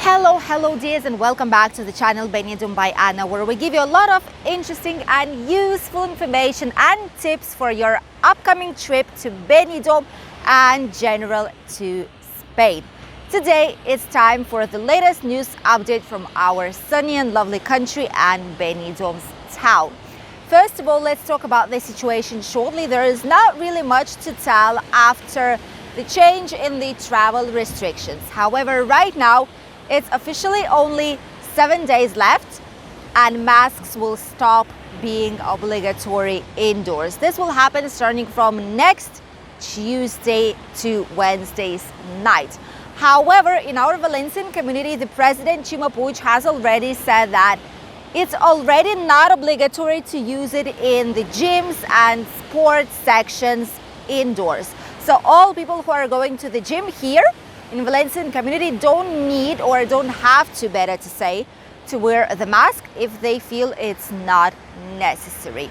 Hello dears, and welcome back to the channel Benidorm by Anna, where we give you a lot of interesting and useful information and tips for your upcoming trip to Benidorm and general to Spain. Today it's time for the latest news update from our sunny and lovely country and Benidorm's town. First of all, let's talk about the situation shortly. There is not really much to tell after the change in the travel restrictions. However, right now it's officially only 7 days left and masks will stop being obligatory indoors. This will happen starting from next Tuesday to Wednesday's night. However, in our Valencian community, the president Ximo Puig has already said that it's already not obligatory to use it in the gyms and sports sections indoors. So all people who are going to the gym here in Valencian community don't need, or don't have to, better to say, to wear the mask if they feel it's not necessary.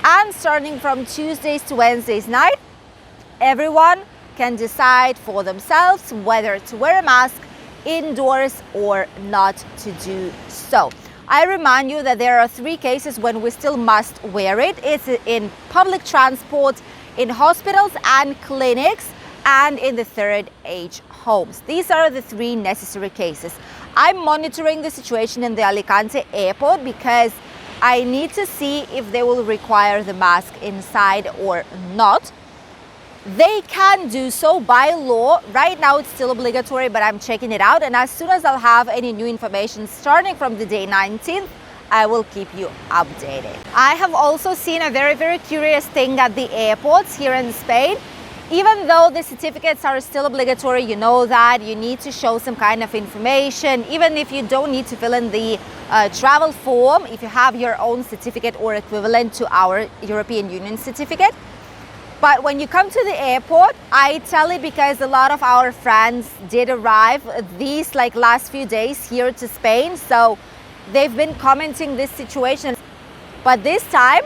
And starting from Tuesdays to Wednesdays night, everyone can decide for themselves whether to wear a mask indoors or not to do so. I remind you that there are 3 cases when we still must wear it. It's in public transport, in hospitals and clinics, and in the third age homes. These are the 3 necessary cases. I'm monitoring the situation in the Alicante airport because I need to see if they will require the mask inside or not. They can do so by law. Right now it's still obligatory, but I'm checking it out, and as soon as I'll have any new information starting from the day 19th, I will keep you updated. I have also seen a very curious thing at the airports here in Spain. Even though the certificates are still obligatory, you know that you need to show some kind of information. Even if you don't need to fill in the travel form, if you have your own certificate or equivalent to our European Union certificate. But when you come to the airport, I tell it because a lot of our friends did arrive these last few days here to Spain. So they've been commenting this situation. But this time,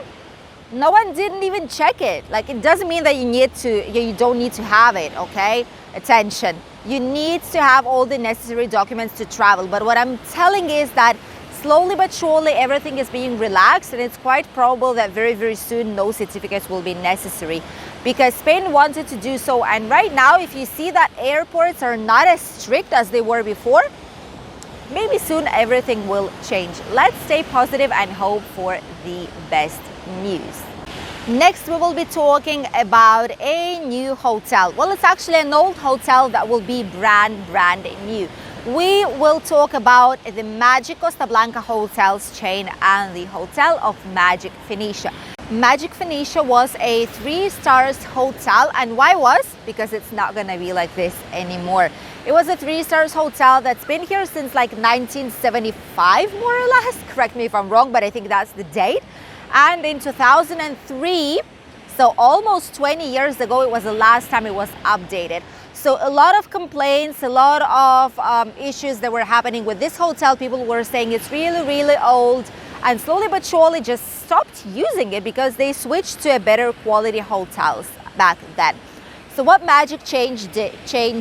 no one didn't even check it. It doesn't mean that you don't need to have it, okay? Attention. You need to have all the necessary documents to travel. But what I'm telling is that slowly but surely everything is being relaxed, and it's quite probable that very soon no certificates will be necessary, because Spain wanted to do so. And right now, if you see that airports are not as strict as they were before, maybe soon everything will change. Let's stay positive and hope for the best news. Next, we will be talking about a new hotel. Well, it's actually an old hotel that will be brand new. We will talk about the Magic Costa Blanca hotels chain and the hotel of Magic Fenicia. Magic Fenicia was a 3-star hotel, and why was? Because it's not gonna be like this anymore. It was a 3-star hotel that's been here since 1975, more or less. Correct me if I'm wrong, but I think that's the date. And in 2003, so almost 20 years ago, it was the last time it was updated. So a lot of complaints, a lot of issues that were happening with this hotel. People were saying it's really old, and slowly but surely just stopped using it because they switched to a better quality hotels back then. So what Magic chain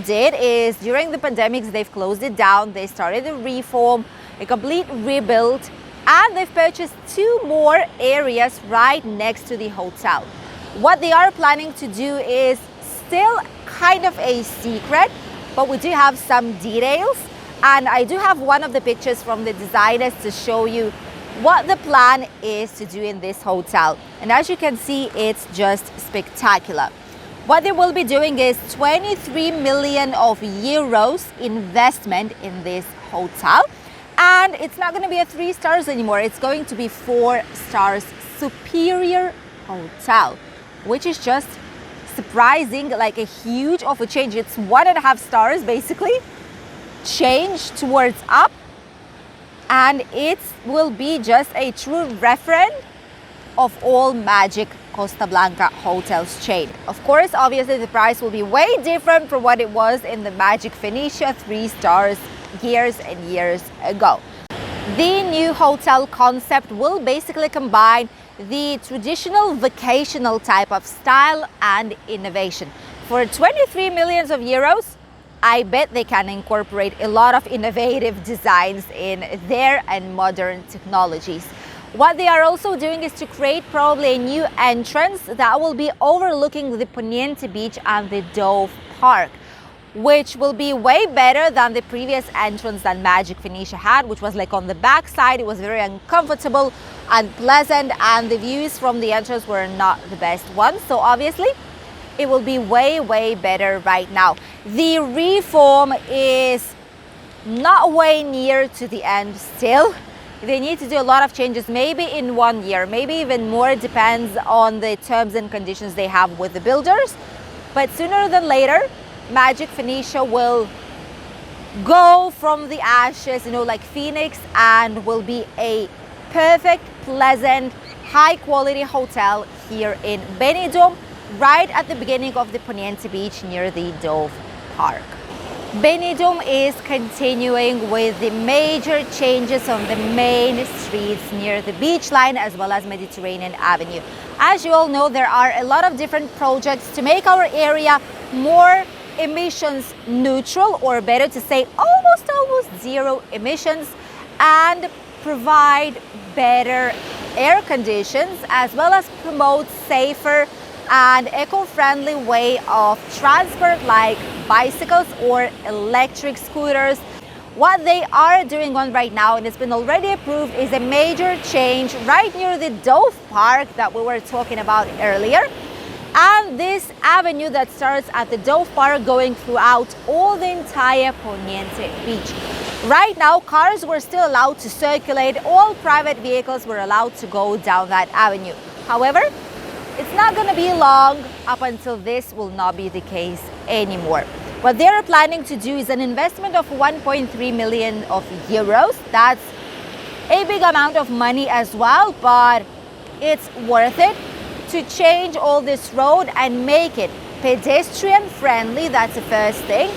did is, during the pandemics, they've closed it down. They started a reform, a complete rebuild, and they've purchased 2 more areas right next to the hotel. What they are planning to do is still kind of a secret, but we do have some details, and I do have one of the pictures from the designers to show you what the plan is to do in this hotel. And as you can see, it's just spectacular. What they will be doing is 23 million euros investment in this hotel. And it's not going to be a 3 stars anymore. It's going to be 4 stars superior hotel, which is just surprising, like a huge of a change. It's 1.5 stars basically, change towards up, and it will be just a true reference of all Magic Costa Blanca hotels chain. Of course, obviously the price will be way different from what it was in the Magic Fenicia 3 stars years and years ago. The new hotel concept will basically combine the traditional vacational type of style and innovation. For 23 million euros, I bet they can incorporate a lot of innovative designs in there and modern technologies. What they are also doing is to create probably a new entrance that will be overlooking the Poniente beach and the Dove Park, which will be way better than the previous entrance that Magic Fenicia had, which was like on the back side. It was very uncomfortable, unpleasant, and the views from the entrance were not the best ones. So obviously it will be way better right now. The reform is not way near to the end still. They need to do a lot of changes, maybe in 1 year, maybe even more. It depends on the terms and conditions they have with the builders. But sooner than later, Magic Fenicia will go from the ashes, like Phoenix, and will be a perfect, pleasant, high quality hotel here in Benidorm, right at the beginning of the Poniente beach near the Dove Park. Benidorm is continuing with the major changes on the main streets near the beach line as well as Mediterranean Avenue. As you all know, there are a lot of different projects to make our area more emissions neutral, or better to say almost zero emissions, and provide better air conditions as well as promote safer and eco-friendly way of transport like bicycles or electric scooters. What they are doing on right now, and it's been already approved, is a major change right near the Dove Park that we were talking about earlier. And this avenue that starts at the Dove Park going throughout all the entire Poniente beach. Right now, cars were still allowed to circulate. All private vehicles were allowed to go down that avenue. However, it's not going to be long up until this will not be the case anymore. What they're planning to do is an investment of 1.3 million euros. That's a big amount of money as well, but it's worth it to change all this road and make it pedestrian friendly. That's the first thing.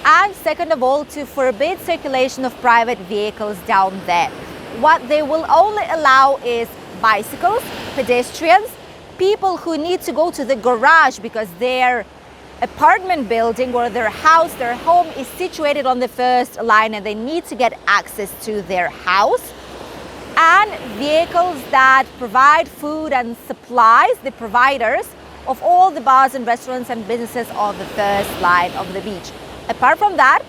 And second of all, to forbid circulation of private vehicles down there. What they will only allow is bicycles, pedestrians, people who need to go to the garage because their apartment building or their house, their home is situated on the first line and they need to get access to their house, and vehicles that provide food and supplies, the providers of all the bars and restaurants and businesses on the first line of the beach. Apart from that,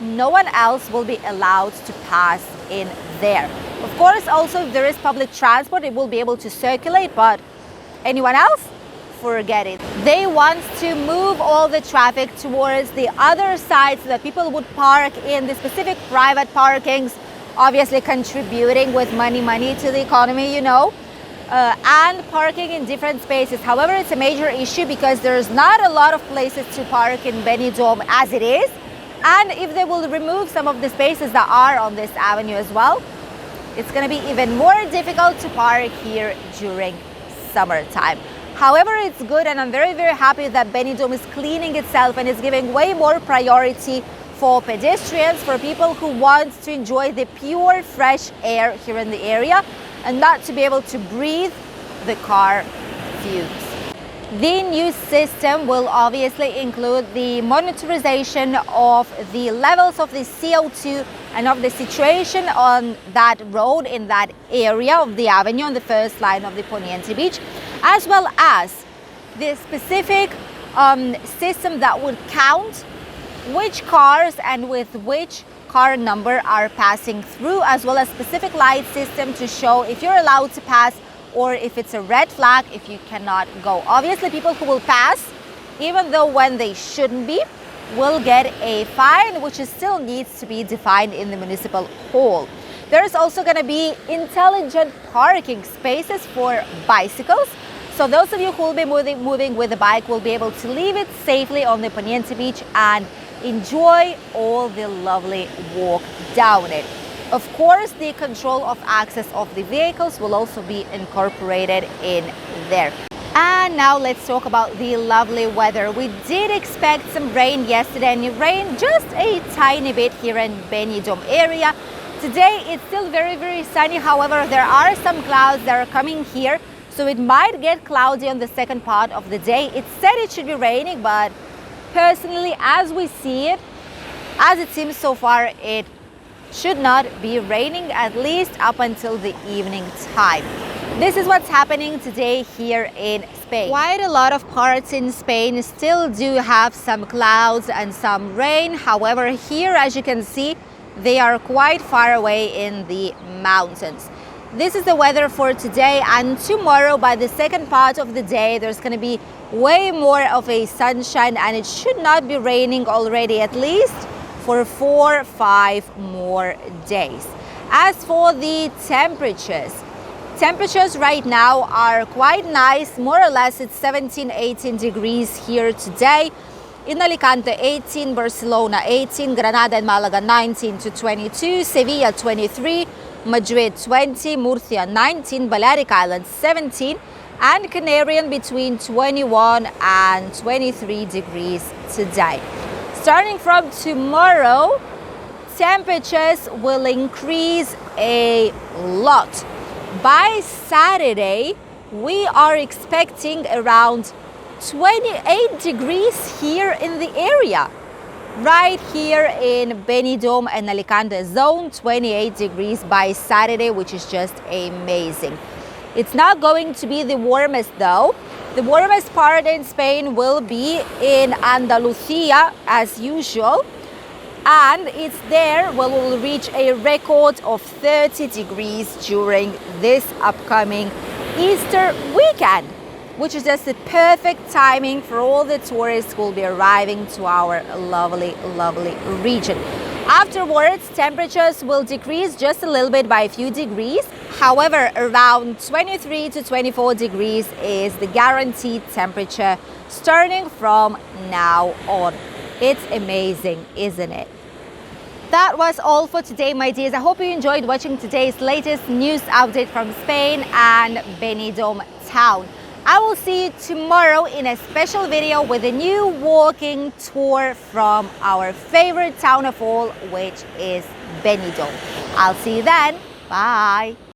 no one else will be allowed to pass in there. Of course, also if there is public transport, it will be able to circulate, but anyone else, forget it. They want to move all the traffic towards the other side so that people would park in the specific private parkings, obviously contributing with money to the economy, and parking in different spaces. However, it's a major issue because there's not a lot of places to park in Benidorm as it is. And if they will remove some of the spaces that are on this avenue as well, it's going to be even more difficult to park here during summertime. However, it's good, and I'm very happy that Benidorm is cleaning itself and is giving way more priority for pedestrians, for people who want to enjoy the pure fresh air here in the area and not to be able to breathe the car fumes. The new system will obviously include the monitorization of the levels of the CO2 and of the situation on that road in that area of the avenue on the first line of the Poniente beach, as well as the specific system that would count which cars and with which car number are passing through, as well as specific light system to show if you're allowed to pass or if it's a red flag if you cannot go. Obviously, people who will pass, even though when they shouldn't be, will get a fine, which still needs to be defined in the municipal hall. There's also going to be intelligent parking spaces for bicycles. So those of you who will be moving with a bike will be able to leave it safely on the Poniente beach and enjoy all the lovely walk down it. Of course, the control of access of the vehicles will also be incorporated in there. And now let's talk about the lovely weather. We did expect some rain yesterday, and it rained just a tiny bit here in Benidorm area. Today it's still very sunny. However, there are some clouds that are coming here, so it might get cloudy on the second part of the day. It said it should be raining, but personally, as we see it, As it seems so far, it should not be raining, at least up until the evening time. This is what's happening today here in Spain. Quite a lot of parts in Spain still do have some clouds and some rain. However, here, as you can see, they are quite far away in the mountains. This is the weather for today, and tomorrow by the second part of the day there's going to be way more of a sunshine, and it should not be raining already, at least for 4 or 5 more days. As for the temperatures right now are quite nice. More or less it's 17-18 degrees here today. In Alicante 18, Barcelona 18, Granada and Malaga 19 to 22, Sevilla 23, Madrid 20, Murcia 19, Balearic Islands 17, and Canarian between 21 and 23 degrees today. Starting from tomorrow, temperatures will increase a lot. By Saturday, we are expecting around 28 degrees here in the area. Right here in Benidorm and Alicante zone, 28 degrees by Saturday, which is just amazing. It's not going to be the warmest though. The warmest part in Spain will be in Andalusia as usual, and it's there where we will reach a record of 30 degrees during this upcoming Easter weekend, which is just the perfect timing for all the tourists who will be arriving to our lovely region. Afterwards, temperatures will decrease just a little bit by a few degrees. However, around 23 to 24 degrees is the guaranteed temperature starting from now on. It's amazing, isn't it? That was all for today, my dears. I hope you enjoyed watching today's latest news update from Spain and Benidorm town. I will see you tomorrow in a special video with a new walking tour from our favorite town of all, which is Benidorm. I'll see you then. Bye.